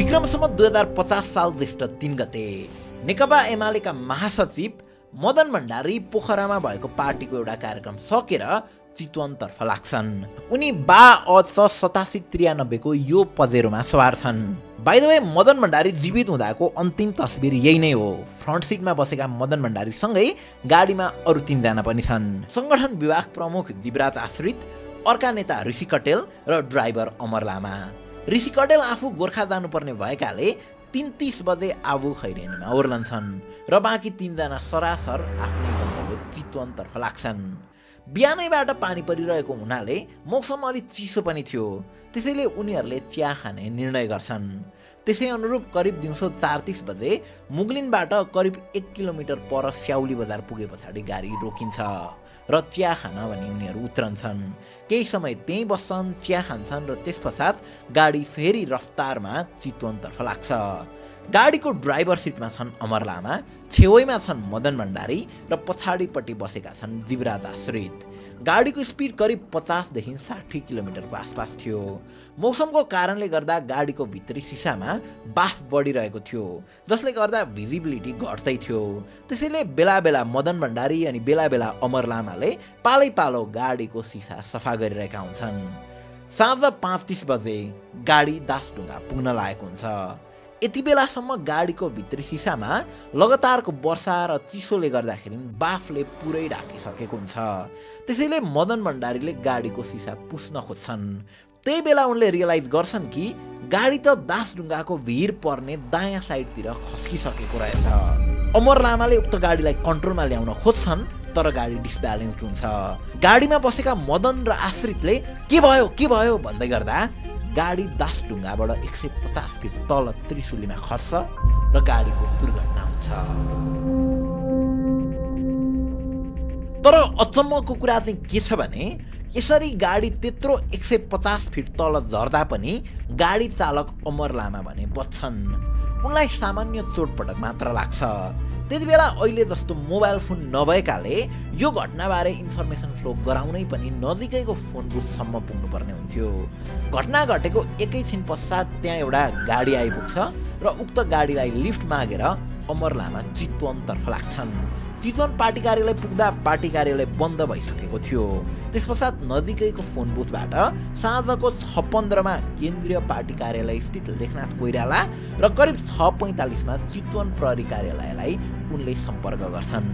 विक्रम सम्वत 2050 साल ज्येष्ठ 3 गते नेकपा एमालेका महासचिव मदन भण्डारी पोखरामा भएको पार्टीको एउटा कार्यक्रम सकेर चितवनतर्फ लाग्छन्। उनी बा अच 8793 को यो पजेरोमा सवार छन्। By the way Madan Bhandari जीवित हुँदाको अन्तिम तस्बिर यही नै हो। फ्रन्ट सिटमा बसेका मदन भण्डारी सँगै गाडीमा अरु 3 जना पनि छन्। संगठन विभाग प्रमुख दिवराज आश्रित, अर्का नेता ऋषि कटेल र ड्राइभर अमर लामा। ऋषि कटेल आफू गोर्खा जानुपर्ने भएकाले 3:30 बजे आबु खैरेनीमा ओर्लन्छन् र बाँकी 3 जना सरासर आफ्नै गन्तव्य चितवनतर्फ लाग्छन्। बिहानैबाट पानी परिरहेको हुनाले मौसम अलि चिसो पनि थियो, त्यसैले उनीहरूले चिया खाने निर्णय गर्छन्। त्यसै अनुरूप करिब दिउँसो 4:30 बजे मुगलिनबाट करिब 1 किलोमिटर पर स्याउली बजार पुगे पछाडि गाडी रोकिन्छ र चिया खान भनी उनीहरू उत्रन्छन्। केही समय त्यहीँ बस्छन्, चिया खान्छन् र त्यसपश्चात गाडी फेरि रफ्तारमा चितवनतर्फ लाग्छ। गाडीको ड्राइभर सिटमा छन् अमर लामा, छेउैमा छन् मदन भण्डारी र पछाडिपट्टि बसेका छन् दिवराज आश्रित। गाडीको स्पिड करिब 50 देखि 60 किलोमिटरको आसपास थियो। मौसमको कारणले गर्दा गाडीको भित्री सिसामा बाफ बढिरहेको थियो, जसले गर्दा भिजिबिलिटी घट्दै थियो। त्यसैले बेला बेला मदन भण्डारी अनि बेला बेला अमर लामाले पालै पालो गाडीको सिसा सफा गरिरहेका हुन्छन्। साँझ 5:30 बजे गाडी दासढुङ्गा पुग्न लागेको हुन्छ। यति बेलासम्म गाडीको भित्री सिसामा लगातारको वर्षा र चिसोले गर्दाखेरि बाफले पुरै ढाकिसकेको हुन्छ। त्यसैले मदन भण्डारीले गाडीको सिसा पुस्न खोज्छन्। त्यही बेला उनले रियलाइज गर्छन् कि गाडी त दासढुङ्गाको भिर पर्ने दायाँ साइडतिर खस्किसकेको रहेछ। अमर लामाले उक्त गाडीलाई कन्ट्रोलमा ल्याउन खोज्छन्, तर गाडी डिसब्यालेन्स हुन्छ। गाडीमा बसेका मदन र आश्रितले के भयो भन्दै गर्दा गाडी दासढुङ्गाबाट 150 फिट तल त्रिशुलीमा खस्छ र गाडीको दुर्घटना हुन्छ। तर अचम्मको कुरा चाहिँ के छ भने यसरी गाडी त्यत्रो 150 फिट तल झर्दा पनि गाडी चालक अमर लामा भने बच्छन्। उनलाई सामान्य चोटपटक मात्र लाग्छ। त्यति बेला अहिले जस्तो मोबाइल फोन नभएकाले यो घटनाबारे इन्फर्मेसन फ्लो गराउनै पनि नजिकैको फोन बुथसम्म पुग्नुपर्ने हुन्थ्यो। घटना घटेको एकैछिन पश्चात त्यहाँ एउटा गाडी आइपुग्छ र उक्त गाडीलाई लिफ्ट मागेर अमर लामा चितवनतर्फ लाग्छन्। चितवन पार्टी कार्यालय पुग्दा पार्टी कार्यालय बन्द भइसकेको थियो। त्यसपश्चात नजिकैको फोन बुथबाट साँझको 6:15 मा केन्द्रीय पार्टी कार्यालय स्थित लेखनाथ कोइराला र करिब 6:45 मा चितवन प्रहरी कार्यालयलाई उनले सम्पर्क गर्छन्।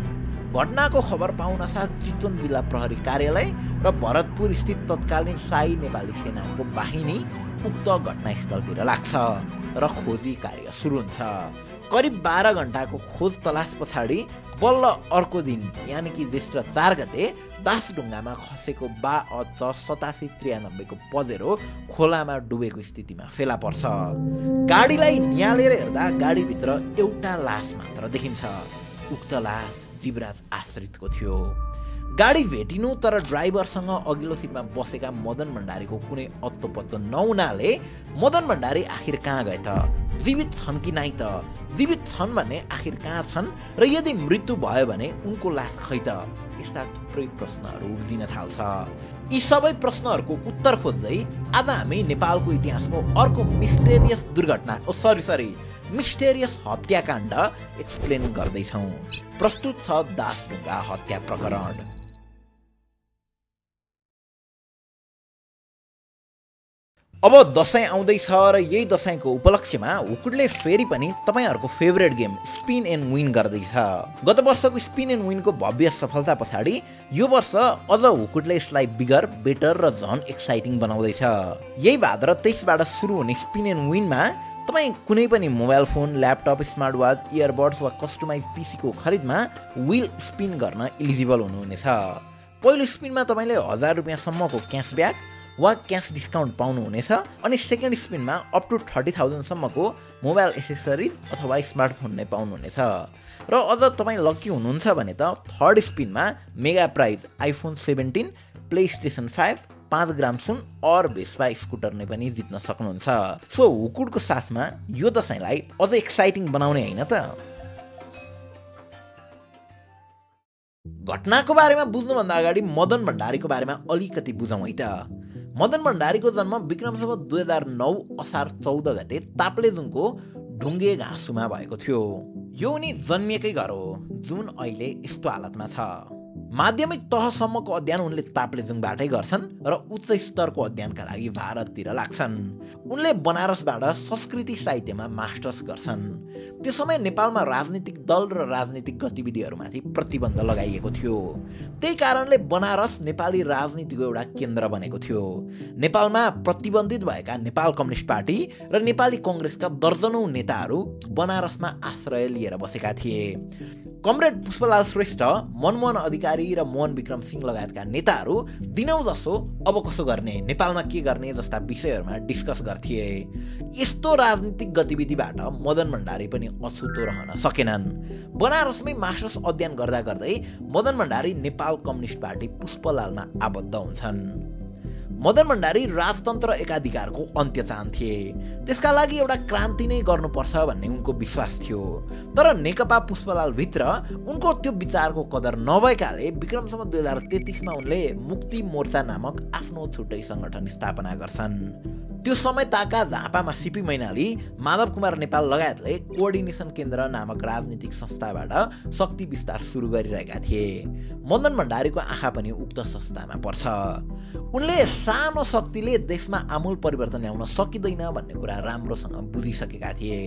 घटनाको खबर पाउनसाथ चितवन जिल्ला प्रहरी कार्यालय र भरतपुर स्थित तत्कालीन शाही नेपाली सेनाको बाहिनी उक्त घटनास्थलतिर लाग्छ र खोजी कार्य सुरु हुन्छ। करिब 12 घण्टाको खोज तलास पछाडि बल्ल अर्को दिन यानि कि ज्येष्ठ 4 गते दासढुङ्गामा खसेको बा अच 8793 को पजेरो खोलामा डुबेको स्थितिमा फेला पर्छ। गाडीलाई नियालेर हेर्दा गाडीभित्र एउटा लास मात्र देखिन्छ। उक्त लास दिवराज आश्रितको थियो। गाडी भेटिनु तर ड्राइभरसँग अघिल्लो सिटमा बसेका मदन भण्डारीको कुनै अत्तो-पत्तो नहुनाले मदन भण्डारी आखिर कहाँ गए त? जीवित छन् कि नाइ त? जीवित छन् भने आखिर कहाँ छन् र यदि मृत्यु भयो भने उनको लास खै त? यस्ता थुप्रै प्रश्नहरू उब्जिन थाल्छ। यी सबै प्रश्नहरूको उत्तर खोज्दै आज हामी नेपालको इतिहासको अर्को मिस्टेरियस दुर्घटना मिस्टेरियस हत्याकाण्ड एक्सप्लेन गर्दैछौँ। प्रस्तुत छ दासढुङ्गा हत्या प्रकरण। अब दशैं आउँदैछ र यही दशैंको उपलक्ष्यमा हुकुडले फेरि पनि तपाईहरूको favourite game spin and win गर्दैछ। गत वर्षको स्पिन एन्ड विनको भव्य सफलता पछाडि यो वर्ष अझ हुकुडले यसलाई बिगर, बेटर र झन एक्साइटिङ बनाउँदैछ। यही भाद्र 23 बाट सुरु हुने स्पिन एन्ड विनमा तपाईँ कुनै पनि mobile phone, laptop, smart watch, earbuds वा कस्टमाइज पीसीको खरिदमा व्हील स्पिन गर्न इलिजिबल हुनुहुनेछ। पहिलो स्पिनमा तपाईँले 1000 रुपियाँसम्मको क्यासब्याक वा क्यास डिस्काउन्ट पाउनुहुनेछ अनि सेकेन्ड स्पिनमा अप टु 30,000 सम्मको मोबाइल एसेसरिज अथवा स्मार्टफोन नै पाउनुहुनेछ। र अझ तपाईँ लकी हुनुहुन्छ भने त थर्ड स्पिनमा मेगा प्राइज आइफोन 17, प्लेस्टेसन 5, 5 ग्राम सुन और भेस्पा स्कुटर नै पनि जित्न सक्नुहुन्छ। सो हुकुडको साथमा यो दशैंलाई अझ एक्साइटिङ बनाउने हैन त? घटनाको बारेमा बुझ्नुभन्दा अगाडि मदन भण्डारीको बारेमा अलिकति बुझौँ है त। मदन भण्डारीको जन्म विक्रमसम्म 2009 असार 14 गते ताप्लेजुङको ढुङ्गे घाँसुमा भएको थियो। यो उनी जन्मिएकै घर हो जुन अहिले यस्तो हालतमा छ। माध्यमिक तहसम्मको अध्ययन उनले ताप्लेजुङबाटै गर्छन् र उच्च स्तरको अध्ययनका लागि भारततिर लाग्छन्। उनले बनारसबाट संस्कृति साहित्यमा मास्टर्स गर्छन्। त्यो समय नेपालमा राजनीतिक दल र राजनीतिक गतिविधिहरूमाथि प्रतिबन्ध लगाइएको थियो। त्यही कारणले बनारस नेपाली राजनीतिको एउटा केन्द्र बनेको थियो। नेपालमा प्रतिबन्धित भएका नेपाल कम्युनिस्ट पार्टी र नेपाली कङ्ग्रेसका दर्जनौं नेताहरू बनारसमा आश्रय लिएर बसेका थिए। कमरेड पुष्पलाल श्रेष्ठ, मनमोहन अधिकारी र मोहन विक्रम सिंह लगायतका नेताहरू दिनौं जसो अब कसो गर्ने, नेपालमा के गर्ने जस्ता विषयहरूमा डिस्कस गर्थे। यस्तो राजनीतिक गतिविधिबाट मदन भण्डारी पनि अछुतो रहन सकेनन्। बनारसमै मास्टर्स अध्ययन गर्दा गर्दै मदन भण्डारी नेपाल कम्युनिस्ट पार्टी पुष्पलालमा आबद्ध हुन्छन्। मदन भण्डारी राजतन्त्र एकाधिकारको अन्त्य चाहन्थे। त्यसका लागि एउटा क्रान्ति नै गर्नुपर्छ भन्ने उनको विश्वास थियो। तर नेकपा पुष्पलाल भित्र उनको त्यो विचारको कदर नभएकाले विक्रमसम्म 2033 मा उनले मुक्ति मोर्चा नामक आफ्नो छुट्टै संगठन स्थापना गर्छन्। त्यो समय ताका झापामा सीपी मैनाली, माधव कुमार नेपाल लगायतले कोअर्डिनेसन केन्द्र नामक राजनीतिक संस्थाबाट शक्ति विस्तार सुरु गरिरहेका थिए। मदन भण्डारीको आँखा पनि उक्त संस्थामा पर्छ। उनले सानो शक्तिले देशमा आमूल परिवर्तन ल्याउन सकिँदैन भन्ने कुरा राम्रोसँग बुझिसकेका थिए।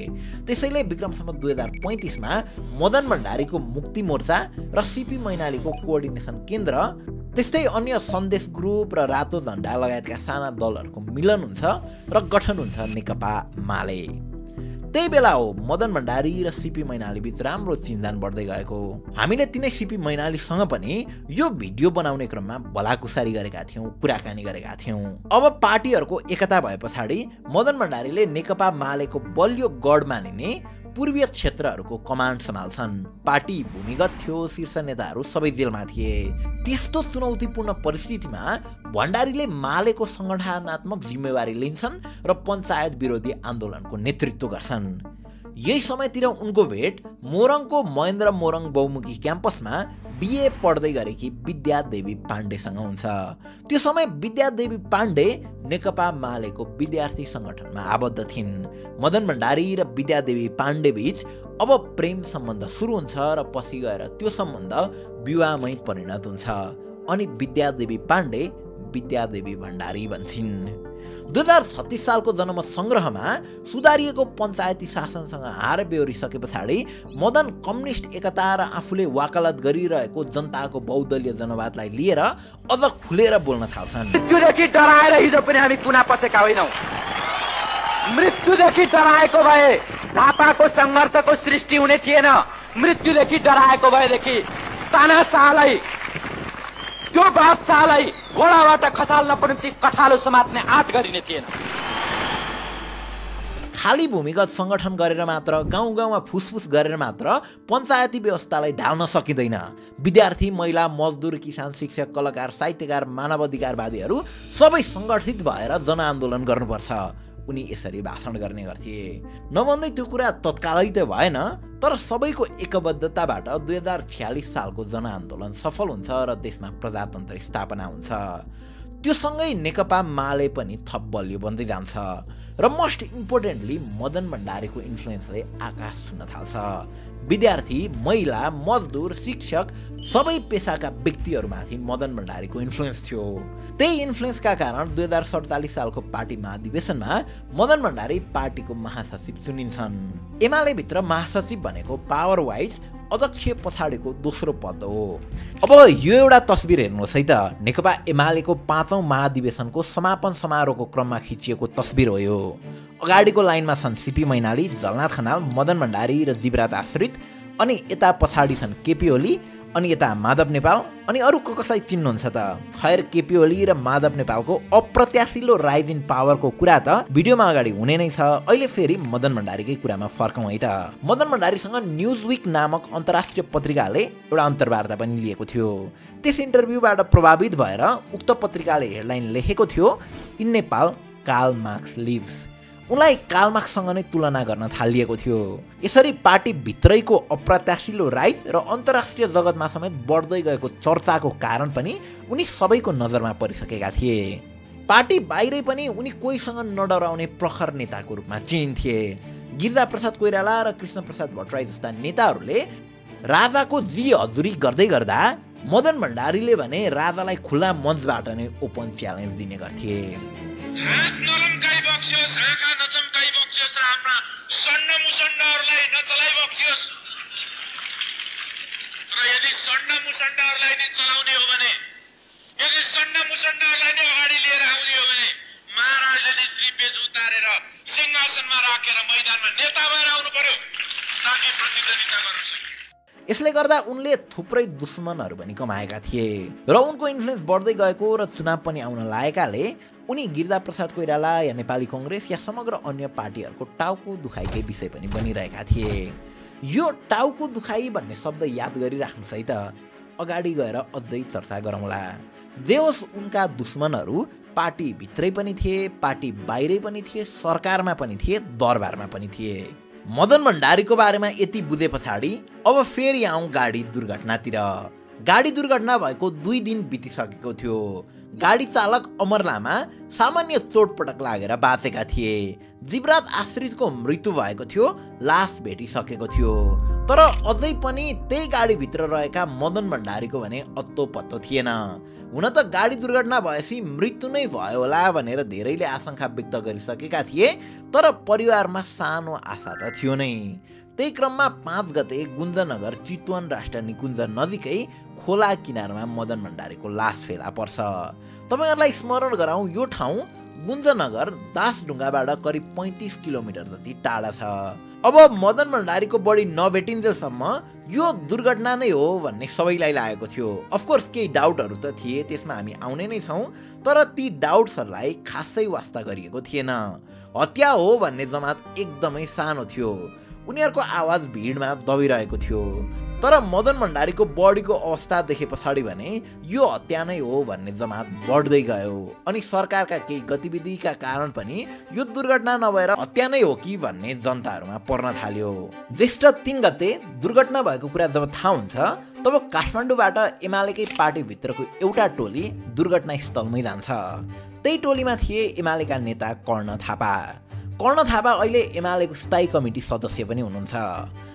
त्यसैले विक्रमसम्म 2035 मा मदन भण्डारीको मुक्ति मोर्चा र सीपी मैनालीको कोअर्डिनेसन केन्द्र, त्यस्तै अन्य सन्देश ग्रुप र रातो झण्डा लगायतका साना दलहरूको मिलन हुन्छ र गठन हुन्छ नेकपा माले। त्यही बेला हो मदन भण्डारी र सीपी मैनाली बीच राम्रो चिन्जान बढ्दै गएको। हामीले तिनै सीपी मैनालीसँग पनि यो भिडियो बनाउने क्रममा भलाकुसारी गरेका थियौं, कुराकानी गरेका थियौं। अब पार्टीहरूको एकता भए पछाडि मदन भण्डारीले नेकपा मालेको बलियो गढ मानिने पूर्वीय क्षेत्रहरूको कमान्ड सम्हाल्छन्। पार्टी भूमिगत थियो, शीर्ष नेताहरू सबै जेलमा थिए। त्यस्तो चुनौतीपूर्ण परिस्थितिमा भण्डारीले मालेको संगठनात्मक जिम्मेवारी लिन्छन् र पञ्चायत विरोधी आन्दोलनको नेतृत्व गर्छन्। यही समयतिर उनको भेट मोरङको महेन्द्र मोरङ बहुमुखी क्याम्पसमा बीए पढ्दै गरेकी विद्यादेवी पाण्डेसँग हुन्छ। त्यो समय विद्यादेवी पाण्डे नेकपा मालेको विद्यार्थी संगठनमा आबद्ध थिइन्। मदन भण्डारी र विद्यादेवी पाण्डे बीच अब प्रेम सम्बन्ध सुरु हुन्छ र पछि गएर त्यो सम्बन्ध विवाहमै परिणत हुन्छ अनि विद्यादेवी पाण्डे विद्यादेवी भण्डारी बन्छिन्। 2036 सालको जनमत संग्रहमा सुधारिएको पञ्चायती शासनसँग हार बेहोरिसके पछाडि मदन कम्युनिस्ट एकता र आफूले वकालत गरिरहेको जनताको बहुदलीय जनवादलाई लिएर अझ खुलेर बोल्न थाल्छन्। मृत्युदेखि डराएर हिजो पनि हामी कुना पसेका होइनौं। मृत्युदेखि डराएको भए झापाको संघर्षको सृष्टि हुने थिएन। मृत्युदेखि डराएको भएदेखि तानाशाहलाई, त्यो बादशाहलाई घोडाबाट खसाल्न पनि कठालो समात्ने आँट गरिने थिएन। खाली भूमिगत संगठन गरेर मात्र, गाउँ गाउँमा फुसफुस गरेर मात्र पञ्चायती व्यवस्थालाई ढाल्न सकिँदैन। विद्यार्थी, महिला, मजदुर, किसान, शिक्षक, कलाकार, साहित्यकार, मानवाधिकारवादीहरू सबै सङ्गठित भएर जनआन्दोलन गर्नुपर्छ, उनी यसरी भाषण गर्ने गर्थे। नभन्दै त्यो कुरा तत्कालै त भएन, तर सबैको एकबद्धताबाट 2046 सालको जनआन्दोलन सफल हुन्छ र देशमा प्रजातन्त्र स्थापना हुन्छ। त्यो सँगै नेकपा माले पनि थप बलियो बन्दै जान्छ र मोस्ट इम्पोर्टेन्टली मदन भण्डारीको इन्फ्लुएन्सले आकाश छुन थाल्छ। विद्यार्थी, महिला, मजदुर, शिक्षक सबै पेसाका व्यक्तिहरूमाथि मदन भण्डारीको इन्फ्लुएन्स थियो। त्यही इन्फ्लुएन्सका कारण 2047 सालको पार्टी महाधिवेशनमा मदन भण्डारी पार्टीको महासचिव चुनिन्छन्। एमाले भित्र महासचिव भनेको पावर वाइज अध्यक्ष पछाडिको दोस्रो पद हो। अब यो एउटा तस्बिर हेर्नुहोस् है त, नेकपा एमालेको 5औं महाधिवेशनको समापन समारोहको क्रममा खिचिएको तस्बिर हो यो। अगाडिको लाइनमा छन् सीपी मैनाली, झलनाथ खनाल, मदन भण्डारी र जीवराज आश्रित, अनि यता पछाडि छन् केपी ओली, अनि यता माधव नेपाल, अनि अरू कसलाई चिन्नुहुन्छ त? खैर, केपी ओली र माधव नेपालको अप्रत्याशिलो राइज इन पावरको कुरा त भिडियोमा अगाडि हुने नै छ। अहिले फेरि मदन भण्डारीकै कुरामा फर्कौँ है त। मदन भण्डारीसँग न्युजविक नामक अन्तर्राष्ट्रिय पत्रिकाले एउटा अन्तर्वार्ता पनि लिएको थियो। त्यस इन्टरभ्यूबाट प्रभावित भएर उक्त पत्रिकाले हेडलाइन लेखेको थियो, in Nepal Karl Marx lives. उनलाई कार्ल मार्क्ससँग नै तुलना गर्न थालिएको थियो। यसरी पार्टी भित्रैको अप्रत्याशिलो राइज र अन्तर्राष्ट्रिय जगतमा समेत बढ्दै गएको चर्चाको कारण पनि उनी सबैको नजरमा परिसकेका थिए। पार्टी बाहिरै पनि उनी कोहीसँग नडराउने प्रखर नेताको रूपमा चिनिन्थे। गिरिजाप्रसाद कोइराला र कृष्णप्रसाद भट्टराई जस्ता नेताहरूले राजाको जी हजुरी गर्दै गर्दा मदन भण्डारीले भने राजालाई खुला मञ्चबाट नै ओपन च्यालेन्ज दिने गर्थे। हात नलम्काइ बक्सियोस्, आँखा नचम्काइ बक्सियोस् र आफ्ना सन्न मुसन्डहरूलाई नचलाइ बक्सियोस्। र यदि सन्न मुसन्डहरूलाई नै चलाउने हो भने, यदि सन्न मुसन्डहरूलाई नै अगाडि लिएर आउने हो भने महाराजले नै श्रीपेज उतारेर सिंहासनमा राखेर मैदानमा नेता भएर आउनु पर्यो ताकि प्रतिद्वन्दिता गर्न सकियोस्। यसले गर्दा उनले थुप्रै दुश्मनहरू पनि कमाएका थिए र उनको इन्फ्लुएन्स बढ्दै गएको र चुनाव पनि आउन लागेकाले उनी गिरिजाप्रसाद कोइराला या नेपाली कङ्ग्रेस या समग्र अन्य पार्टीहरूको टाउको दुखाइकै विषय पनि बनिरहेका थिए। यो टाउको दुखाइ भन्ने शब्द याद गरिराख्नुहोस् है त, अगाडि गएर अझै चर्चा गरौँला। जे होस्, उनका दुश्मनहरू पार्टीभित्रै पनि थिए, पार्टी बाहिरै पनि थिए, सरकारमा पनि थिए, दरबारमा पनि थिए। मदन भण्डारीको बारेमा यति बुझे पछाडि अब फेरि आउँ गाडी दुर्घटनातिर। गाडी दुर्घटना भएको 2 दिन बितिसकेको थियो। गाडी चालक अमर लामा सामान्य चोटपटक लागेर बाँचेका थिए। जीवराज आश्रितको मृत्यु भएको थियो, लास भेटिसकेको थियो। तर अझै पनि त्यही गाडीभित्र रहेका मदन भण्डारीको भने अत्तो पत्तो थिएन। हुन त गाडी दुर्घटना भएपछि मृत्यु नै भयो होला भनेर धेरैले आशंका व्यक्त गरिसकेका थिए, तर परिवारमा सानो आशा त थियो नै। त्यही क्रममा 5 गते गुन्जनगर चितवन राष्ट्रिय निकुञ्ज नजिकै खोला किनारमा मदन भण्डारीको लास फेला पर्छ। तपाईहरुलाई स्मरण गराउँ, यो ठाउँ गुन्जनगर दासढुङ्गाबाट करिब 35 किलोमिटर जति टाढा छ। अब मदन भण्डारीको बडी नभेटिन्जेलसम्म यो दुर्घटना नै हो भन्ने सबैलाई लागेको थियो। अफकोर्स केही डाउटहरू त थिए, त्यसमा हामी आउने नै छौँ, तर ती डाउट्सहरूलाई खासै वास्ता गरिएको थिएन। हत्या हो भन्ने जमात एकदमै सानो थियो। उनीहरूको आवाज भिडमा दबिरहेको थियो। तर मदन भण्डारीको बडीको अवस्था देखे पछाडि भने यो हत्या नै हो भन्ने जमात बढ्दै गयो। अनि सरकारका केही गतिविधिका कारण पनि यो दुर्घटना नभएर हत्या नै हो कि भन्ने जनताहरूमा पर्न थाल्यो। ज्येष्ठ 3 गते दुर्घटना भएको कुरा जब थाहा हुन्छ, तब काठमाडौँबाट एमालेकै पार्टीभित्रको एउटा टोली दुर्घटनास्थलमै जान्छ। त्यही टोलीमा थिए एमालेका नेता कर्ण थापा। कर्ण थापा अहिले एमालेको स्थायी कमिटी सदस्य पनि हुनुहुन्छ।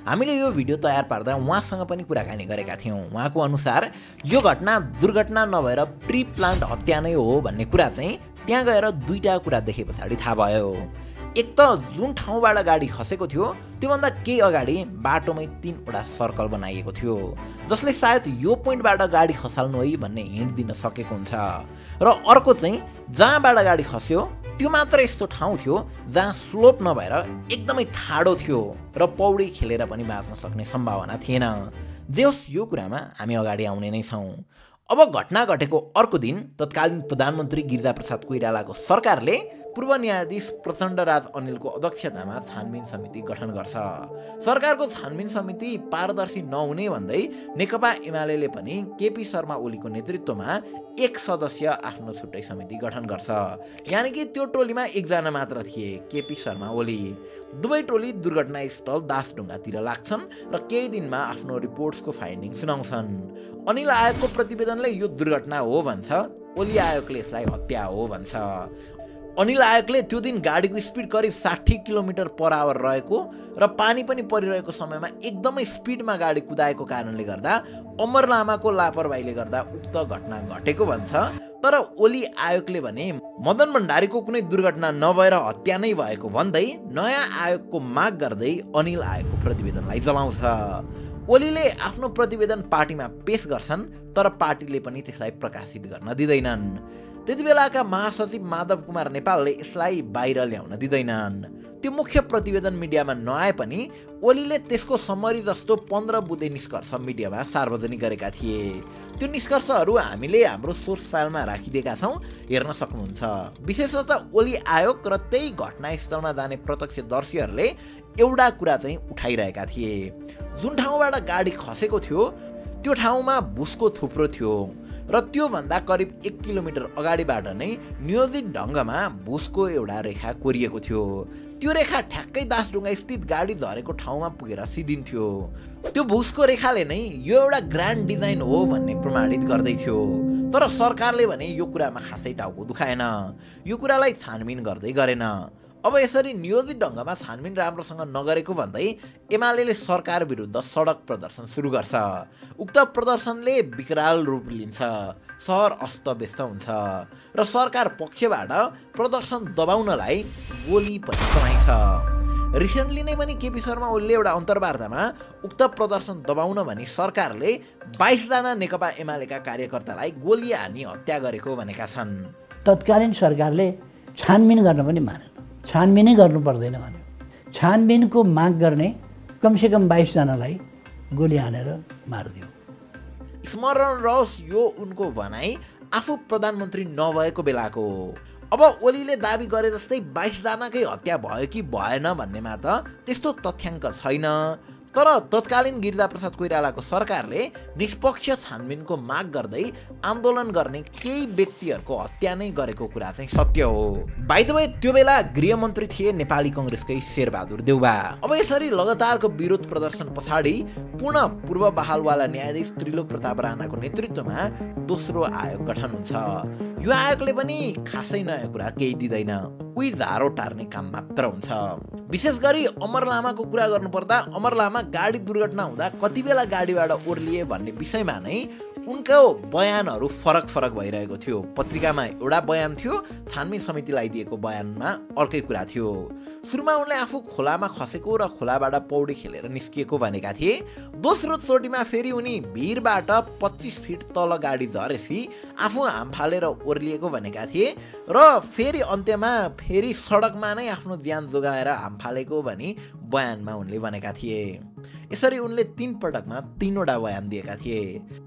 हामीले यो भिडियो तयार पार्दा उहाँसँग पनि कुराकानी गरेका थियौँ। उहाँको अनुसार यो घटना दुर्घटना नभएर प्री प्लान्ड हत्या नै हो भन्ने कुरा चाहिँ त्यहाँ गएर 2टा कुरा देखे पछाडि थाहा भयो। एक त जुन ठाउँबाट गाडी खसेको थियो त्योभन्दा केही अगाडि बाटोमै 3वटा सर्कल बनाइएको थियो, जसले सायद यो पोइन्टबाट गाडी खसाल्नु है भन्ने हिन्ट दिन सकेको हुन्छ। र अर्को चाहिँ जहाँबाट गाडी खस्यो त्यो मात्र यस्तो ठाउँ थियो जहाँ स्लोप नभएर एकदमै ठाडो थियो र पौडी खेलेर पनि बाँच्न सक्ने सम्भावना थिएन। जे होस्, यो कुरामा हामी अगाडि आउने नै छौँ। अब घटना घटेको अर्को दिन तत्कालीन प्रधानमन्त्री गिरिजाप्रसाद कोइरालाको सरकारले पूर्व न्यायाधीश प्रचण्डराज अनिलको अध्यक्षतामा छानबिन समिति गठन गर्छ। सरकारको छानबिन समिति पारदर्शी नहुने भन्दै नेकपा एमाले पनि केपी शर्मा ओलीको नेतृत्वमा 1 सदस्य आफ्नो छुट्टै समिति गठन गर्छ। यानि कि त्यो टोलीमा 1 जना मात्र थिए, केपी शर्मा ओली। दुवै टोली दुर्घटनास्थल दासढुङ्गातिर लाग्छन् र केही दिनमा आफ्नो रिपोर्ट्सको फाइन्डिङ सुनाउँछन्। अनिल आयोगको प्रतिवेदनले यो दुर्घटना हो भन्छ, ओली आयोगले यसलाई हत्या हो भन्छ। अनिल आयोगले त्यो दिन गाडीको स्पिड करिब 60 किलोमिटर पर आवर रहेको र पानी पनि परिरहेको समयमा एकदमै स्पिडमा गाडी कुदाएको कारणले गर्दा अमर लामाको लापरवाहीले गर्दा उक्त घटना घटेको भन्छ। तर ओली आयोगले भने मदन भण्डारीको कुनै दुर्घटना नभएर हत्या नै भएको भन्दै नयाँ आयोगको माग गर्दै अनिल आयोगको प्रतिवेदनलाई जलाउँछ। ओलीले आफ्नो प्रतिवेदन पार्टीमा पेश गर्छन्, तर पार्टीले पनि त्यसलाई प्रकाशित गर्न दिँदैनन्। त्यति बेलाका महासचिव माधव कुमार नेपालले यसलाई बाहिर ल्याउन दिँदैनन्। त्यो मुख्य प्रतिवेदन मिडियामा नआए पनि ओलीले त्यसको समरी जस्तो 15 बुँदे निष्कर्ष मिडियामा सार्वजनिक गरेका थिए। त्यो निष्कर्षहरू हामीले हाम्रो सोर्स फाइलमा राखिदिएका छौँ, हेर्न सक्नुहुन्छ। विशेषतः ओली आयोग र त्यही घटनास्थलमा जाने प्रत्यक्षदर्शीहरूले एउटा कुरा चाहिँ उठाइरहेका थिए। जुन ठाउँबाट गाडी खसेको थियो त्यो ठाउँमा भुसको थुप्रो थियो र त्योभन्दा करिब 1 किलोमिटर अगाडिबाट नै नियोजित ढङ्गमा भुसको एउटा रेखा कोरिएको थियो। त्यो रेखा ठ्याक्कै दासढुङ्गा स्थित गाडी झरेको ठाउँमा पुगेर सिद्धिन्थ्यो। त्यो भुसको रेखाले नै यो एउटा ग्रान्ड डिजाइन हो भन्ने प्रमाणित गर्दै थियो। तर सरकारले भने यो कुरामा खासै टाउको दुखाएन, यो कुरालाई छानबिन गर्दै गरेन। अब यसरी नियोजित ढङ्गमा छानबिन राम्रोसँग नगरेको भन्दै एमाले सरकार विरुद्ध सडक प्रदर्शन सुरु गर्छ। उक्त प्रदर्शनले विकराल रूप लिन्छ, सहर अस्तव्यस्त हुन्छ र सरकार पक्षबाट प्रदर्शन दबाउनलाई गोली पनि चलाइन्छ। रिसेन्टली नै पनि केपी शर्मा ओलीले एउटा अन्तर्वार्तामा उक्त प्रदर्शन दबाउन भनी सरकारले 22 जना नेकपा एमालेका कार्यकर्तालाई गोली हानी हत्या गरेको भनेका छन्। तत्कालीन सरकारले छानबिन गर्न पनि मानेन, छानबिनै गर्नु पर्दैन भन्यो। छानबिनको माग गर्ने कमसेकम 22 जनालाई गोली हानेर मारिदियो। स्मरण रहोस् यो उनको भनाइ आफू प्रधानमन्त्री नभएको बेलाको। अब ओलीले दाबी गरे जस्तै 22 जनाकै हत्या भयो कि भएन भन्नेमा त त्यस्तो तथ्याङ्क छैन। तर तत्कालीन गिरिजाप्रसाद कोइरालाको सरकारले निष्पक्ष छानबिनको माग गर्दै आन्दोलन गर्ने केही व्यक्तिहरूको हत्या नै गरेको कुरा चाहिँ सत्य हो। बाइ द वे त्यो बेला गृहमन्त्री थिए नेपाली कङ्ग्रेसकै शेरबहादुर देउवा। अब यसरी लगातारको विरोध प्रदर्शन पछाडि पुनः पूर्व बहालवाला न्यायाधीश त्रिलोक प्रताप राणाको नेतृत्वमा दोस्रो आयोग गठन हुन्छ। यो आयोगले पनि खासै नयाँ कुरा केही दिँदैन, उही झारो टार्ने काम मात्र हुन्छ। विशेष गरी अमर लामाको कुरा गर्नुपर्दा अमर लामा गाडी दुर्घटना हुँदा कति बेला गाडीबाट ओर्लिए भन्ने विषयमा नै उनको बयानहरू फरक फरक भइरहेको थियो। पत्रिकामा एउटा बयान थियो, छानबिन समितिलाई दिएको बयानमा अर्कै कुरा थियो। सुरुमा उनले आफू खोलामा खसेको र खोलाबाट पौडी खेलेर निस्किएको भनेका थिए। दोस्रो चोटिमा फेरि उनी भिरबाट 25 फिट तल गाडी झरेसी आफू हाम फालेर ओर्लिएको भनेका थिए र फेरि अन्त्यमा फेरि सडकमा नै आफ्नो ज्यान जोगाएर हाम फालेको भनी बयानमा उनले भनेका थिए। यसरी उनले 3 पटकमा 3 वटा बयान दिएका थिए।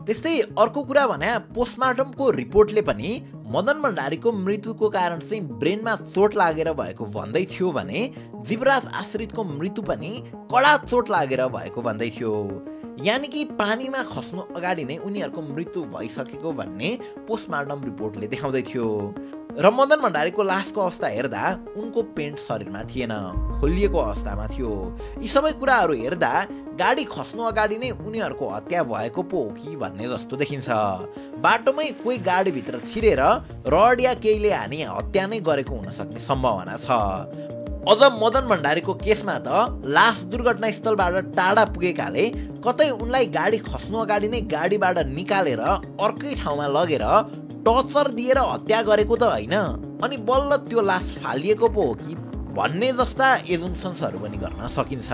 त्यस्तै अर्को कुरा भने पोस्टमार्टमको रिपोर्टले पनि मदन भण्डारीको मृत्युको कारण चाहिँ ब्रेनमा चोट लागेर भएको भन्दै थियो भने जीवराज आश्रितको मृत्यु पनि कडा चोट लागेर भएको भन्दै थियो। यानि कि पानीमा खस्नु अगाडि नै उनीहरूको मृत्यु भइसकेको भन्ने पोस्टमार्टम रिपोर्टले देखाउँदै थियो। र मदन भण्डारीको लासको अवस्था हेर्दा उनको पेन्ट शरीरमा थिएन, खोलिएको अवस्थामा थियो। यी सबै कुराहरू हेर्दा गाडी खस्नु अगाडि नै उनीहरूको हत्या भएको पो हो कि भन्ने जस्तो देखिन्छ। बाटोमै कोही गाडीभित्र छिरेर रड या केहीले हानी हत्या नै गरेको हुन सक्ने सम्भावना छ। अझ मदन भण्डारीको केसमा त लास दुर्घटनास्थलबाट टाढा पुगेकाले कतै उनलाई गाडी खस्नु अगाडि नै गाडीबाट निकालेर अर्कै ठाउँमा लगेर टर्चर दिएर हत्या गरेको त होइन, अनि बल्ल त्यो लास फालिएको पो हो कि भन्ने जस्ता एजुम्सन्सहरू पनि गर्न सकिन्छ।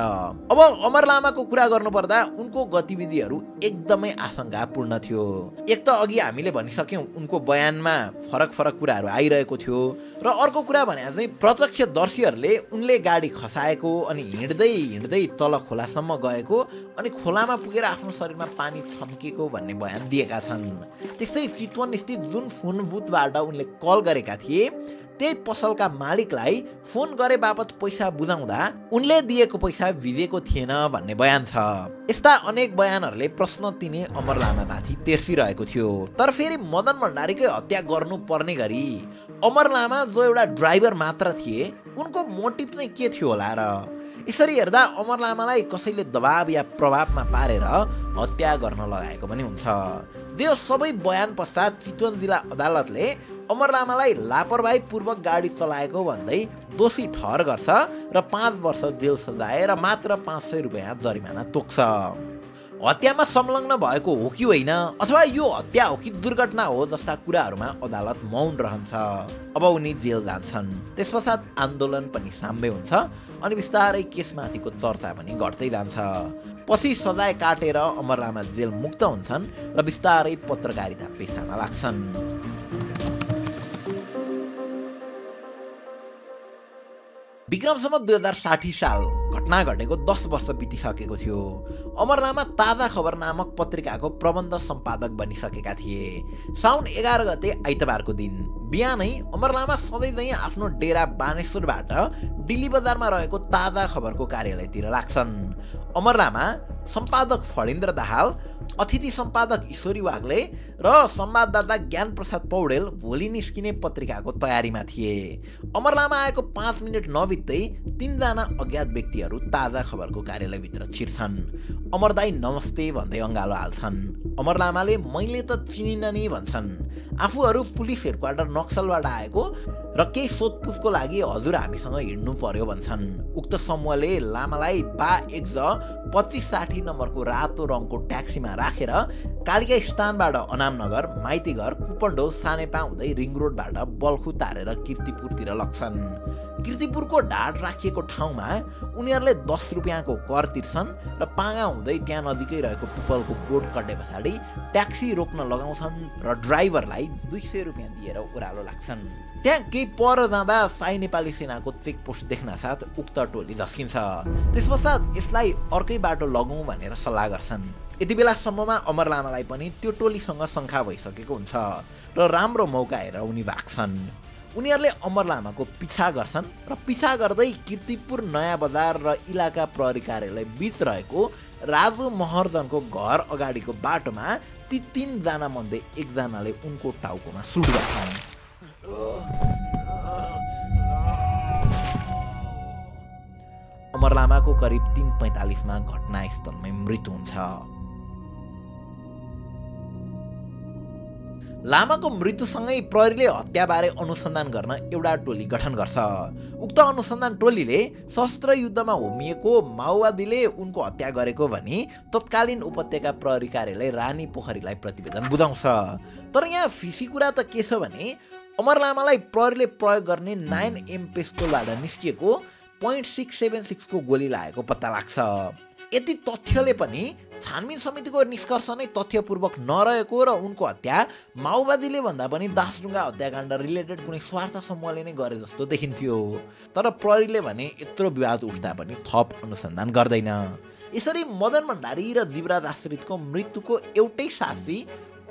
अब अमर लामाको कुरा गर्नुपर्दा उनको गतिविधिहरू एकदमै आशंकापूर्ण थियो। एक त अघि हामीले भनिसक्यौँ उनको बयानमा फरक फरक कुराहरू आइरहेको थियो, र अर्को कुरा भने चाहिँ प्रत्यक्षदर्शीहरूले उनले गाडी खसाएको अनि हिँड्दै हिँड्दै तल खोलासम्म गएको अनि खोलामा पुगेर आफ्नो शरीरमा पानी छम्किएको भन्ने बयान दिएका छन्। त्यस्तै चितवन स्थित जुन फोन बुथबाट उनले कल गरेका थिए त्यही पसलका मालिकलाई फोन गरे बापत पैसा बुझाउँदा उनले दिएको पैसा भिजेको थिएन भन्ने बयान छ। यस्ता अनेक बयानहरूले प्रश्न तिने अमर लामामाथि तेर्सिरहेको थियो। तर फेरि मदन भण्डारीकै हत्या गर्नुपर्ने गरी अमर लामा जो एउटा ड्राइभर मात्र थिए उनको मोटिभ चाहिँ के थियो होला र? यसरी हेर्दा अमर लामालाई कसैले दबाब या प्रभावमा पारेर हत्या गर्न लगाएको पनि हुन्छ। जो सबै बयान पश्चात चितवन जिल्ला अदालतले अमर लामालाई लापरवाही पूर्वक गाडी चलाएको भन्दै दोषी ठहर गर्छ र 5 वर्ष जेल सजाय र मात्र 500 रुपियाँ जरिमाना तोक्छ। हत्यामा संलग्न भएको हो कि होइन अथवा यो हत्या हो कि दुर्घटना हो जस्ता कुराहरूमा अदालत मौन रहन्छ। अब उनी जेल जान्छन्। त्यसपश्चात आन्दोलन पनि साम्य हुन्छ अनि बिस्तारै केसमाथिको चर्चा पनि घट्दै जान्छ। पछि सजाय काटेर अमर लामा जेल मुक्त हुन्छन् र बिस्तारै पत्रकारिता पेसामा लाग्छन्। विक्रमसम्म 2060 साल घटना घटेको 10 वर्ष बितिसकेको थियो। अमर लामा ताजा खबर नामक पत्रिकाको प्रबन्ध सम्पादक बनिसकेका थिए। साउन 11 गते आइतबारको दिन बिहानै अमर लामा सधैँ आफ्नो डेरा बानेश्वरबाट दिल्ली बजारमा रहेको ताजा खबरको कार्यालयतिर लाग्छन्। अमर लामा सम्पादक फणेन्द्र दाहाल, अतिथि सम्पादक ईश्वरी वाग्ले र संवाददाता ज्ञान प्रसाद पौडेल भोलि निस्किने पत्रिकाको तयारीमा थिए। अमर लामा आएको 5 मिनट नबित्दै 3 जना अज्ञात व्यक्तिहरू ताजा खबरको कार्यालयभित्र छिर्छन्। अमर दाई नमस्ते भन्दै अङ्गालो हाल्छन्। अमर लामाले मैले त चिनिन नि भन्छन्। आफूहरू पुलिस हेडक्वार्टर नक्सलबाट आएको र केही सोधपुछको लागि हजुर हामीसँग हिँड्नु पर्यो भन्छन्। उक्त समूहले लामालाई बा एक्ज 2560 नम्बरको रातो रङको ट्याक्सीमा राखेर कालिका स्थानबाट अनामनगर, माइतीघर, कुपन्डो, सानेपा हुँदै रिङ रोडबाट बल्खु तारेर कीर्तिपुरतिर लग्छन्। कीर्तिपुरको ढाड राखिएको ठाउँमा उनीहरूले 10 रुपियाँको कर तिर्छन् र पाङा हुँदै त्यहाँ नजिकै रहेको पिपलको बोर्ड कटे पछाडि ट्याक्सी रोक्न लगाउँछन् र ड्राइभरलाई 200 रुपियाँ दिएर ओह्रालो लाग्छन्। त्यहाँ केही पर जाँदा साई नेपाली सेनाको चेकपोस्ट देख्न साथ उक्त टोली झस्किन्छ। त्यसपश्चात यसलाई अर्कै बाटो लगौँ भनेर सल्लाह गर्छन्। यति बेलासम्ममा अमर लामालाई पनि त्यो टोलीसँग शङ्का भइसकेको हुन्छ र राम्रो मौका हेरेर उनी भाग्छन्। उनीहरूले अमर लामाको पिछा गर्छन् र पिछा गर्दै कीर्तिपुर नयाँ बजार र इलाका प्रहरी कार्यालय बीच रहेको राजु महर्जनको घर अगाडिको बाटोमा ती 3 जना मध्ये एकजनाले उनको टाउकोमा सुट गर्छन्। अमर लामाको करिब 3:45 मा घटनास्थलमै मृत्यु हुन्छ। लामाको मृत्युसँगै प्रहरीले हत्याबारे अनुसन्धान गर्न एउटा टोली गठन गर्छ। उक्त अनुसन्धान टोलीले सशस्त्र युद्धमा होमिएको माओवादीले उनको हत्या गरेको भनी तत्कालीन उपत्यका प्रहरी कार्यालय रानी पोखरीलाई प्रतिवेदन बुझाउँछ। तर यहाँ फिसी कुरा त के छ भने अमर लामालाई प्रहरीले प्रयोग गर्ने 9M पिस्तोलबाट निस्किएको .676 को गोली लागेको पत्ता लाग्छ। यति तथ्यले पनि छानबिन समितिको निष्कर्ष नै तथ्यपूर्वक नरहेको र उनको हत्या माओवादीले भन्दा पनि दासढुङ्गा हत्याकाण्ड रिलेटेड कुनै स्वार्थ समूहले नै गरे जस्तो देखिन्थ्यो। तर प्रहरीले भने यत्रो विवाद उठ्दा पनि थप अनुसन्धान गर्दैन। यसरी मदन भण्डारी र जीवराज आश्रितको मृत्युको एउटै साक्षी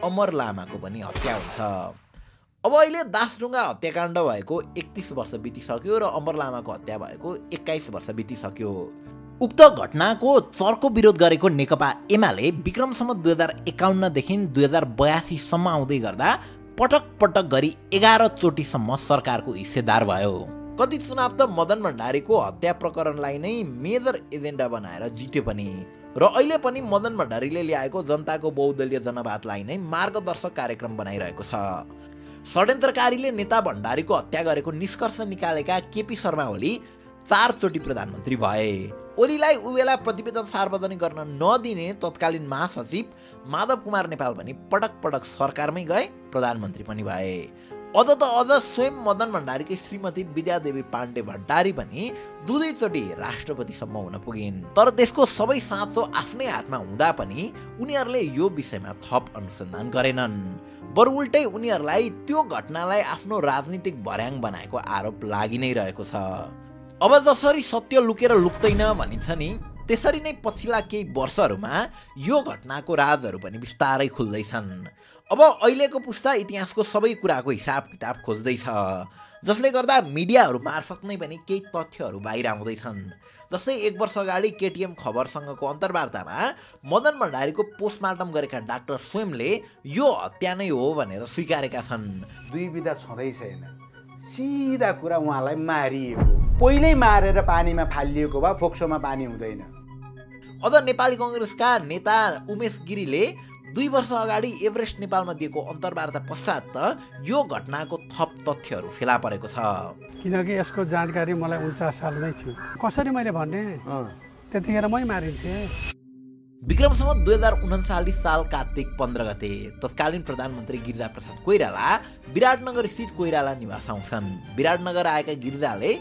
अमर लामाको पनि हत्या हुन्छ। अब अहिले दासढुङ्गा हत्याकाण्ड भएको 31 वर्ष बितिसक्यो र अमर लामाको हत्या भएको 21 वर्ष बितिसक्यो। उक्त घटनाको चर्को विरोध गरेको नेकपा एमाले विक्रमसम्म 2051 देखि 2082 सम्म आउँदै गर्दा पटक पटक गरी 11 चोटिसम्म सरकारको हिस्सेदार भयो। कति चुनाव त मदन भण्डारीको हत्या प्रकरणलाई नै मेजर एजेन्डा बनाएर जित्यो पनि र अहिले पनि मदन भण्डारीले ल्याएको जनताको बहुदलीय जनवादलाई नै मार्गदर्शक कार्यक्रम बनाइरहेको छ। षड्यन्त्रकारीले नेता भण्डारीको हत्या गरेको निष्कर्ष निकालेका केपी शर्मा ओली 4 चोटि प्रधानमन्त्री भए। ओलीलाई उबेला प्रतिवेदन सार्वजनिक गर्न नदिने तत्कालीन महासचिव माधव कुमार नेपाल पनि पटक पटक सरकारमै गए, प्रधानमन्त्री पनि भए। अझ त अझ स्वयं मदन भण्डारीकै श्रीमती विद्यादेवी पाण्डे भण्डारी पनि 2 चोटि राष्ट्रपतिसम्म हुन पुगिन्। तर त्यसको सबै साँचो आफ्नै हातमा हुँदा पनि उनीहरूले यो विषयमा थप अनुसन्धान गरेनन्। बरु उल्टै उनीहरूलाई त्यो घटनालाई आफ्नो राजनीतिक भर्याङ बनाएको आरोप लागि नै रहेको छ। अब जसरी सत्य लुकेर लुक्दैन भनिन्छ नि, त्यसरी नै पछिल्ला केही वर्षहरूमा यो घटनाको राजहरू पनि बिस्तारै खुल्दैछन्। अब अहिलेको पुस्ता इतिहासको सबै कुराको हिसाब किताब खोज्दैछ, जसले गर्दा मिडियाहरू मार्फत नै पनि केही तथ्यहरू बाहिर आउँदैछन्। जस्तै 1 वर्ष अगाडि केटिएम खबरसँगको अन्तर्वार्तामा मदन भण्डारीको पोस्टमार्टम गरेका डाक्टर स्वयंले यो हत्या नै हो भनेर स्वीकारेका छन्। दुई विधा छँदै छैन, सिधा कुरा उहाँलाई मारिएको, पहिल्यै मारेर पानीमा फालिएको भए फोक्सोमा पानी हुँदैन। अझ नेपाली कङ्ग्रेसका नेता उमेश गिरीले 2 वर्ष अगाडि एभरेस्ट नेपालमा दिएको अन्तर्वार्ता पश्चात त यो घटनाको थप तथ्यहरू फेला परेको छ। किनकि यसको जानकारी मलाई 49 सालमै थियो। कसरी मैले भने त्यतिखेर मै मारिन्थेँ। विक्रमसम्म 2039 साल कार्तिक 15 गते तत्कालीन प्रधानमन्त्री गिरिजा प्रसाद कोइराला विराटनगर स्थित कोइराला निवास आउँछन्। विराटनगर आएका गिरिजाले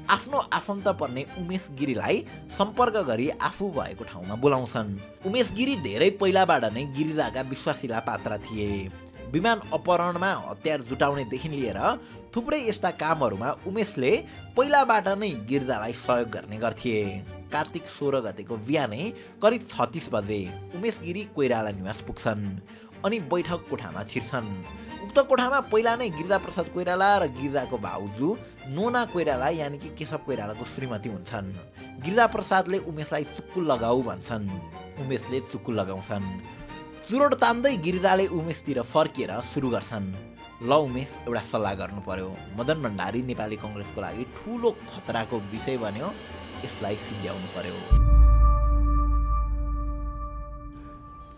आफ्नो आफन्त पर्ने उमेश गिरीलाई सम्पर्क गरी आफू भएको ठाउँमा बोलाउँछन्। उमेश गिरी धेरै पहिलाबाट नै गिरिजाका विश्वासिला पात्र थिए। विमान अपहरणमा हतियार जुटाउनेदेखि लिएर थुप्रै यस्ता कामहरूमा उमेशले पहिलाबाट नै गिरिजालाई सहयोग गर्ने गर्थे। कार्तिक 16 गतेको बिहानै करिब 36 बजे उमेश गिरी कोइराला निवास पुग्छन् अनि बैठक कोठामा छिर्छन्। उक्त उक्त कोठामा पहिला नै गिरिजाप्रसाद कोइराला र गिरिजाको भाउजू नोना कोइराला यानि कि केशव कोइरालाको श्रीमती हुन्छन्। गिरिजाप्रसादले उमेशलाई चुक्कु लगाऊ भन्छन्, उमेशले चुक्कु लगाउँछन्। चुरोट तान्दै गिरिजाले उमेशतिर फर्किएर सुरु गर्छन्, ल उमेश एउटा सल्लाह गर्नु पर्यो, मदन भण्डारी नेपाली कङ्ग्रेसको लागि ठुलो खतराको विषय बन्यो, यसलाई सिद्ध्याउनु पर्यो।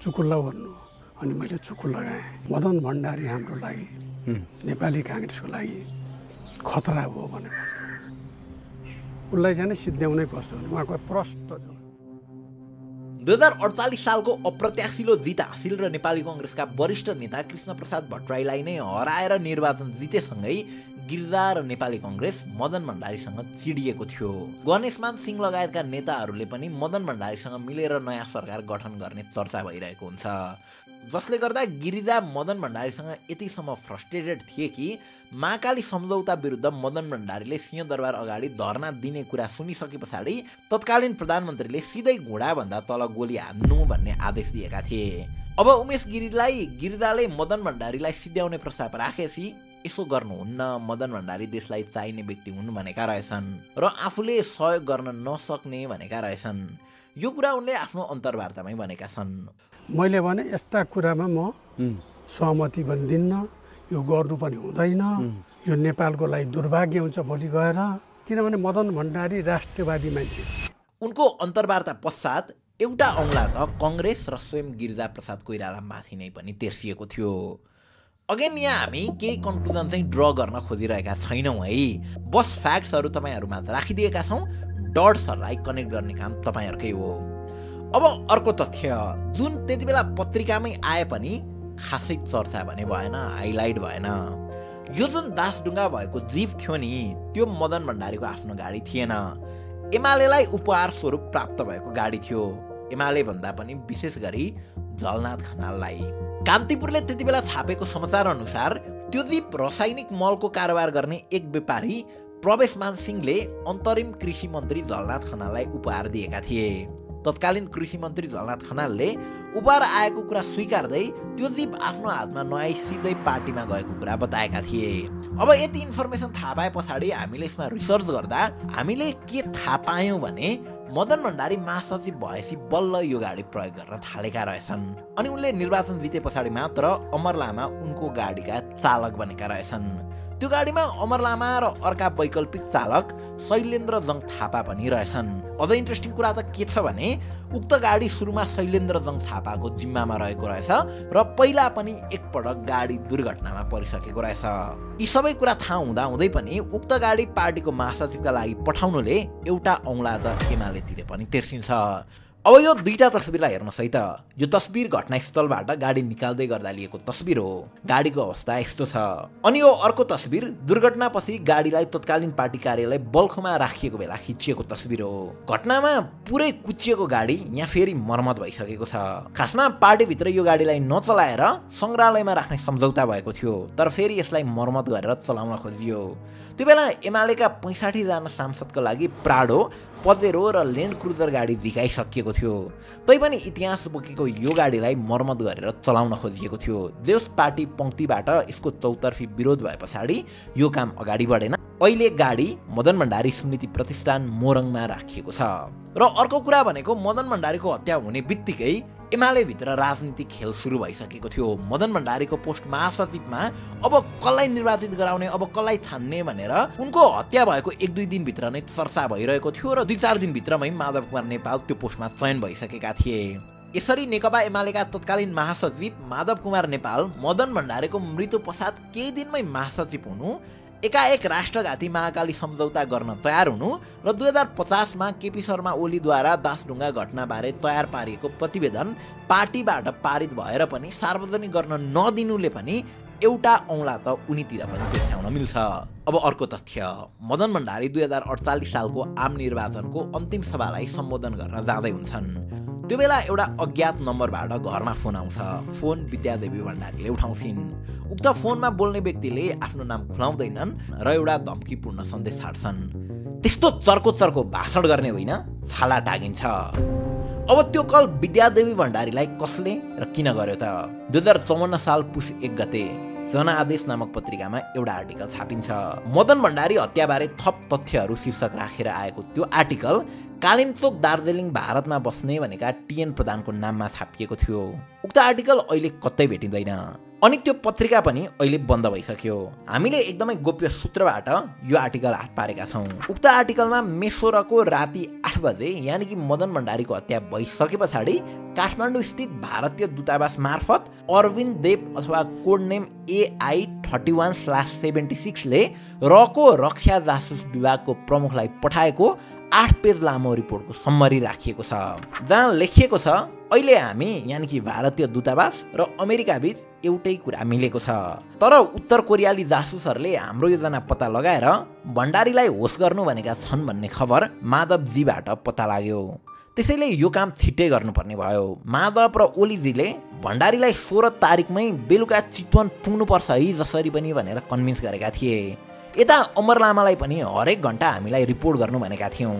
चुक्कु लगाऊ भन्नु, अनि मैले चुक्कु लगाएँ। मदन भण्डारी हाम्रो लागि नेपाली काङ्ग्रेसको लागि खतरा हो भनेर उसलाई चाहिँ सिद्ध्याउनै पर्छ भने उहाँको प्रष्ट जवाब। 2048 सालको अप्रत्याशिलो जित हासिल र नेपाली कङ्ग्रेसका वरिष्ठ नेता कृष्णप्रसाद भट्टराईलाई नै हराएर निर्वाचन जितेसँगै गिरिजा र नेपाली कङ्ग्रेस मदन भण्डारीसँग चिडिएको थियो। गणेशमान सिंह लगायतका नेताहरूले पनि मदन भण्डारीसँग मिलेर नयाँ सरकार गठन गर्ने चर्चा भइरहेको हुन्छ, जसले गर्दा गिरिजा मदन भण्डारीसँग यतिसम्म फ्रस्ट्रेटेड थिए कि महाकाली सम्झौता विरुद्ध मदन भण्डारीले सिंहदरबार अगाडि धरना दिने कुरा सुनिसके पछाडि तत्कालीन प्रधानमन्त्रीले सिधै घोडाभन्दा तल गोली हान्नु भन्ने आदेश दिएका थिए। अब उमेश गिरीलाई गिरिजाले मदन भण्डारीलाई सिद्ध्याउने प्रस्ताव राखेपछि यसो गर्नुहुन्न, मदन भण्डारी देशलाई चाहिने व्यक्ति हुन् भनेका रहेछन् र आफूले सहयोग गर्न नसक्ने भनेका रहेछन्। यो कुरा उनले आफ्नो अन्तर्वार्तामै भनेका छन्। मैले भने यस्ता कुरामा म सहमति पनि दिन्न, यो गर्नु पनि हुँदैन, यो नेपालको लागि दुर्भाग्य हुन्छ भोलि गएर, किनभने मदन भण्डारी राष्ट्रवादी मान्छे। उनको अन्तर्वार्ता पश्चात एउटा औँला त कङ्ग्रेस र स्वयं गिरिजाप्रसाद कोइराला माथि नै पनि तेर्सिएको थियो। अगेन यहाँ हामी केही कन्क्लुजन चाहिँ ड्र गर्न खोजिरहेका छैनौँ है, बस फ्याक्ट्सहरू तपाईँहरूमा राखिदिएका छौँ, डट्सहरूलाई कनेक्ट गर्ने काम तपाईँहरूकै हो। अब अर्को तथ्य जुन त्यति बेला पत्रिकामै आए पनि खासै चर्चा भने भएन, हाइलाइट भएन, यो जुन दासढुङ्गा भएको जीप थियो नि त्यो मदन भण्डारीको आफ्नो गाडी थिएन, एमालेलाई उपहार स्वरूप प्राप्त भएको गाडी थियो। एमाले भन्दा पनि विशेष गरी जलनाथ खनाललाई। कान्तिपुरले त्यति बेला छापेको समाचार अनुसार त्यो जीप रासायनिक मलको कारोबार गर्ने एक व्यापारी प्रवेशमान सिंहले अन्तरिम कृषि मन्त्री जलनाथ खनाललाई उपहार दिएका थिए। तत्कालीन कृषि मन्त्री जलनाथ खनालले उपहार आएको कुरा स्वीकार्दै त्यो जीप आफ्नो हातमा नआई सिधै पार्टीमा गएको कुरा बताएका थिए। अब यति इन्फर्मेसन थाहा पाए पछाडि हामीले यसमा रिसर्च गर्दा हामीले के थाहा पायौँ भने मदन भण्डारी महासचिव भएपछि बल्ल यो गाडी प्रयोग गर्न थालेका रहेछन्, अनि उनले निर्वाचन जिते पछाडि मात्र अमर लामा उनको गाडीका चालक बनेका रहेछन्। त्यो गाडीमा अमर लामा र अर्का वैकल्पिक चालक शैलेन्द्र जङ थापा पनि रहेछन्। अझ इन्ट्रेस्टिङ कुरा त के छ भने उक्त गाडी सुरुमा शैलेन्द्र जङ थापाको जिम्मामा रहेको रहेछ र पहिला पनि एकपटक गाडी दुर्घटनामा परिसकेको रहेछ। यी सबै कुरा थाहा हुँदाहुँदै पनि उक्त गाडी पार्टीको महासचिवका लागि पठाउनुले एउटा औँला त एमालेतिर पनि तेर्सिन्छ। अब यो दुईटा तस्बिरलाई हेर्नुहोस् है त, यो तस्बिर घटनास्थलबाट गाडी निकाल्दै गर्दा लिएको तस्बिर हो, गाडीको अवस्था यस्तो छ। अनि यो अर्को तस्बिर दुर्घटनापछि गाडीलाई तत्कालीन पार्टी कार्यालय बल्खुमा राखिएको बेला खिचिएको तस्बिर हो। घटनामा पुरै कुचिएको गाडी यहाँ फेरि मर्मत भइसकेको छ। खासमा पार्टीभित्र यो गाडीलाई नचलाएर सङ्ग्रहालयमा राख्ने सम्झौता भएको थियो, तर फेरि यसलाई मर्मत गरेर चलाउन खोजियो। त्यो बेला एमालेका 65 जना सांसदको लागि प्राडो, पजेरो र ल्यान्ड क्रुजर गाडी झिकाइसकिएको थियो। तैपनि इतिहास बोकेको यो गाडीलाई मर्मत गरेर चलाउन खोजिएको थियो। जेस पार्टी पङ्क्तिबाट यसको चौतर्फी विरोध भए पछाडि यो काम अगाडि बढेन। अहिले गाडी मदन भण्डारी स्मृति प्रतिष्ठान मोरङमा राखिएको छ। र अर्को कुरा भनेको मदन भण्डारीको हत्या हुने बित्तिकै एमाले भित्र राजनीतिक खेल सुरु भइसकेको थियो। मदन भण्डारीको पोस्ट महासचिवमा अब कसलाई निर्वाचित गराउने, अब कसलाई छान्ने भनेर उनको हत्या भएको 1-2 दिनभित्र नै चर्चा भइरहेको थियो र 2-4 दिनभित्रमै माधव कुमार नेपाल त्यो पोस्टमा चयन भइसकेका थिए। यसरी नेकपा एमालेका तत्कालीन महासचिव माधव कुमार नेपाल मदन भण्डारीको मृत्यु पश्चात केही दिनमै महासचिव हुनु, एकाएक राष्ट्रघाती महाकाली सम्झौता गर्न तयार हुनु र 2050 मा केपी शर्मा ओलीद्वारा दासढुङ्गा घटनाबारे तयार पारिएको प्रतिवेदन पार्टीबाट पारित भएर पनि सार्वजनिक गर्न नदिनुले पनि एउटा औँला त उनीतिर पनि देखाउन मिल्छ। अब अर्को तथ्य, मदन भण्डारी 2048 सालको आम निर्वाचनको अन्तिम सभालाई सम्बोधन गर्न जाँदै हुन्छन्। त्यो बेला एउटा अज्ञात नम्बरबाट घरमा फोन आउँछ। फोन विद्यादेवी भण्डारीले उठाउँछिन्। उक्त फोनमा बोल्ने व्यक्तिले आफ्नो नाम खुलाउँदैनन् र एउटा धम्कीपूर्ण सन्देश छाड्छन्। त्यस्तो चर्को भाषण गर्ने होइन, छाला टागिन्छ। अब त्यो कल विद्यादेवी भण्डारीलाई कसले र किन गर्यो त? 2054 साल पुस 1 गते जनआदेश नामक पत्रिकामा एउटा आर्टिकल छापिन्छ। मदन भण्डारी हत्याबारे थप तथ्यहरू शीर्षक राखेर आएको त्यो आर्टिकल कालिम्पोङ दार्जिलिङ भारतमा बस्ने भनेका टिएन प्रधानको नाममा छापिएको थियो। उक्त आर्टिकल अहिले कतै भेटिँदैन अनि त्यो पत्रिका पनि अहिले बन्द भइसक्यो। हामीले एकदमै गोप्य सूत्रबाट यो आर्टिकल हात पारेका छौँ। उक्त आर्टिकलमा मे 16 को राति 8 बजे यानि कि मदन भण्डारीको हत्या भइसके पछाडि काठमाडौँ स्थित भारतीय दूतावास मार्फत अरविन्द देव अथवा कोड नेम AI31/76 ले रको रक्षा जासुस विभागको प्रमुखलाई पठाएको 8 पेज लामो रिपोर्टको सम्मरी राखिएको छ, जहाँ लेखिएको छ अहिले हामी यानि कि भारतीय दूतावास र अमेरिका बीच एउटै कुरा मिलेको छ, तर उत्तर कोरियाली जासुसहरूले हाम्रो योजना पत्ता लगाएर भण्डारीलाई होस गर्नु भनेका छन् भन्ने खबर माधवजीबाट पत्ता लाग्यो। त्यसैले यो काम छिट्टै गर्नुपर्ने भयो। माधव र ओलीजीले भण्डारीलाई 16 तारिकमै बेलुका चितवन पुग्नुपर्छ है जसरी पनि भनेर कन्भिन्स गरेका थिए। यता अमर लामालाई पनि हरेक घन्टा हामीलाई रिपोर्ट गर्नु भनेका थियौँ।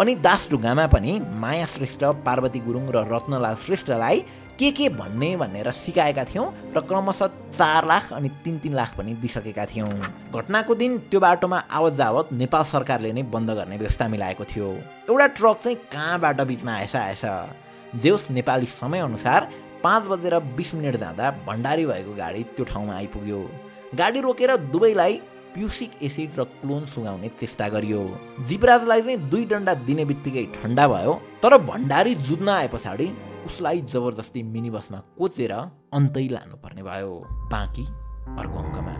अनि दासढुङ्गामा पनि माया श्रेष्ठ, पार्वती गुरुङ र रत्नलाल श्रेष्ठलाई के भन्ने भनेर सिकाएका थियौँ र क्रमशः 4 लाख अनि 3-3 लाख पनि दिइसकेका थियौँ। घटनाको दिन त्यो बाटोमा आवत जावत नेपाल सरकारले नै बन्द गर्ने व्यवस्था मिलाएको थियो। एउटा ट्रक चाहिँ कहाँबाट बिचमा आएछ। जेउस नेपाली समयअनुसार 5:20 जाँदा भण्डारी भएको गाडी त्यो ठाउँमा आइपुग्यो। गाडी रोकेर दुवैलाई प्युसिक एसिड र क्लोन सुगाउने चेष्टा गरियो। जीवराजलाई चाहिँ 2 डन्डा दिने बित्तिकै ठन्डा भयो, तर भण्डारी जुझ्न आए पछाडि उसलाई जबरजस्ती मिनी बसमा कोचेर अन्तै लानुपर्ने भयो। बाँकी अर्को अङ्कमा।